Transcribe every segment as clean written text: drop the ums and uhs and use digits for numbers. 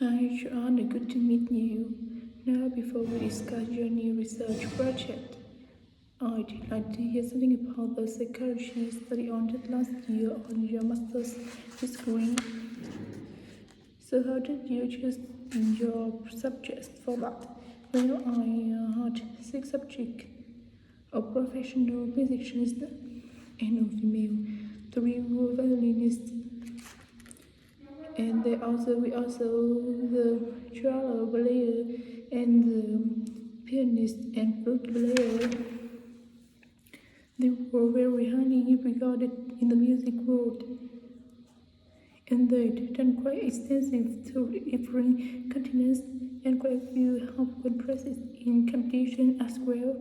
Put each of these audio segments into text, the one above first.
Hi, Joanna, good to meet you. Now, before we discuss your new research project, I'd like to hear something about the psychology study on that last year on your master's degree. So, how did you choose your subjects for that? Well, I had 6 subjects: a professional musicians and a female, 3 violinists, and we also the cello player and the pianist and flute player. They were very highly regarded in the music world, and they'd done quite extensive tour different continents, and quite a few have won prizes in competition as well.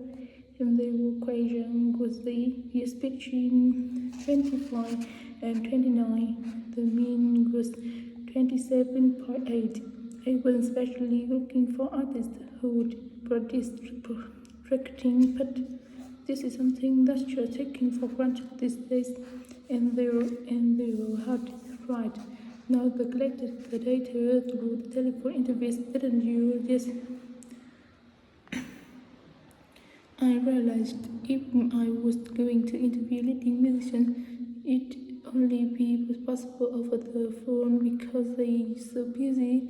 And they were quite young, was the years between 25 and 29. The mean was 27.8. I was especially looking for artists who would practice practicing, but this is something that's just taken for granted these days, and they were hard right. Now they collected the data through the telephone interviews, didn't you? Yes. I realized if I was going to interview leading musicians, it only be possible over the phone because they so busy.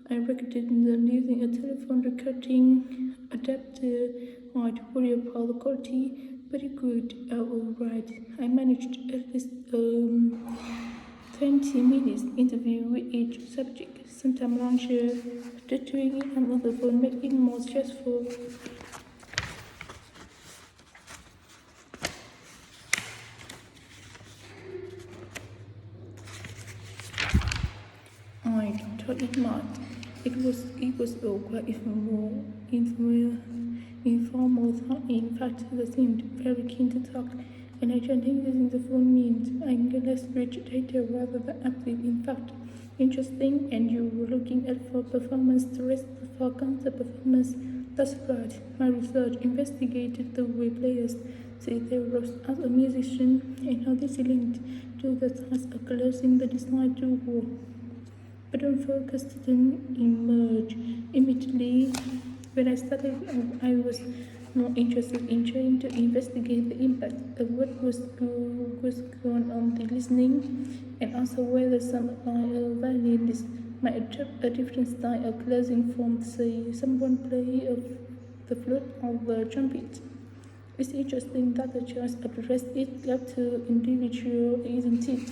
I recommended using a telephone recording adapter. I'd worry about the quality, but it could alright. I managed at least 20 minutes interview with each subject, sometimes longer. But doing it on the phone made it more stressful. I thought it might. It was quite informal thought. In fact, they seemed very keen to talk, and I don't think using the phone means I get less rich data rather than active. In fact, interesting. And you were looking at for performance, the rest for concert performance. That's right. My research investigated the way players see their roles as a musician and how this is linked to the task of closing the design to war. But don't focus didn't emerge immediately. When I started, I was more interested in trying to investigate the impact of what was going on the listening, and also whether some violinists might adopt a different style of closing from, say, someone play of the flute or the trumpet. It's interesting that the choice of the rest is left to individual, isn't it?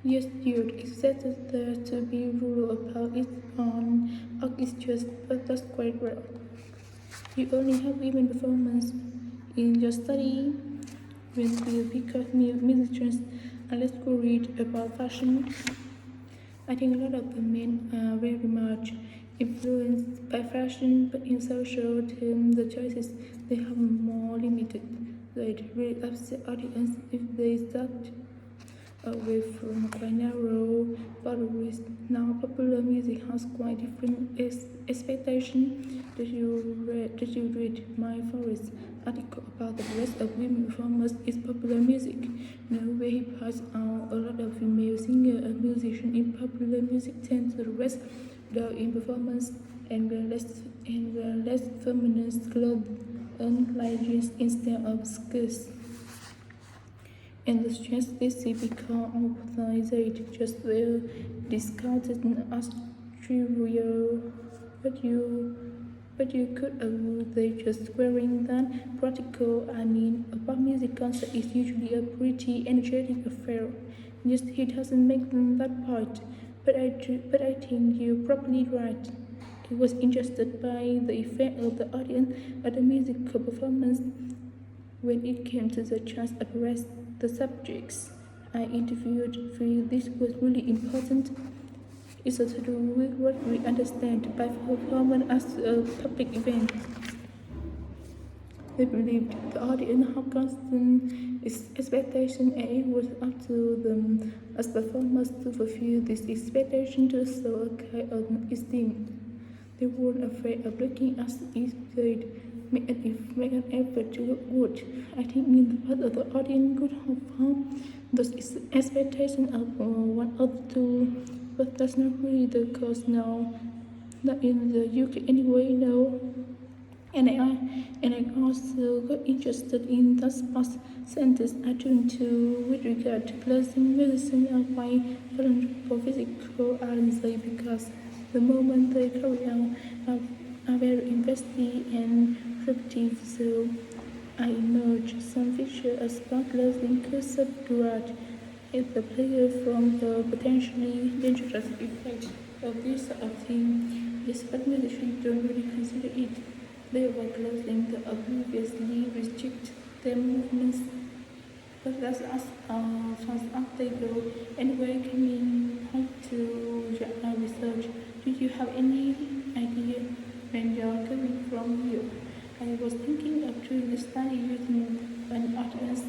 Yes, dude, it's said there to be rule about it on orchestras, but that's quite rare. You only have women performance in your study when the because musicians are less worried about fashion. I think a lot of the men are very much influenced by fashion, but in social terms, the choices they have more limited. They'd really upset audience if they start away from quite narrow boundaries. Now, popular music has quite different expectations. Did you read my forest article about the rest of women performers is popular music? No, where he points out a lot of female singers and musicians in popular music tend to rest though in performance and wear less feminist clothes and like jeans instead of skirts. And the stress they see become optimized just well discounted as trivial, but you could argue they just wearing that practical. I mean, a pop music concert is usually a pretty energetic affair. Just he doesn't make them that part. But I think you're probably right. He was interested by the effect of the audience at the musical performance. When it came to the chance of rest, the subjects I interviewed feel this was really important. It's to do with what we understand by performance as a public event. They believed the audience had constant expectation, and it was up to them as performers to fulfill this expectation to show a kind of esteem. They weren't afraid of looking as if they'd make an effort to look good. I think in the part of the audience could have found those expectations of one or two but that's not really the cause now. Not in the UK anyway, no. And I also got interested in that past sentence I turned to with regard to blessing medicine and my vulnerable physical anxiety because the moment they carry on are very invested and repetitive, so I emerged some feature as sparklers in cursed grad at the player from the potentially dangerous effect of this sort of thing. This administration don't really consider it. They were closing the obviously restrict their movements, but that's as far as they go. Anyway, coming back to your research, do you have any idea when you're coming from here? I was thinking of doing a study using an audience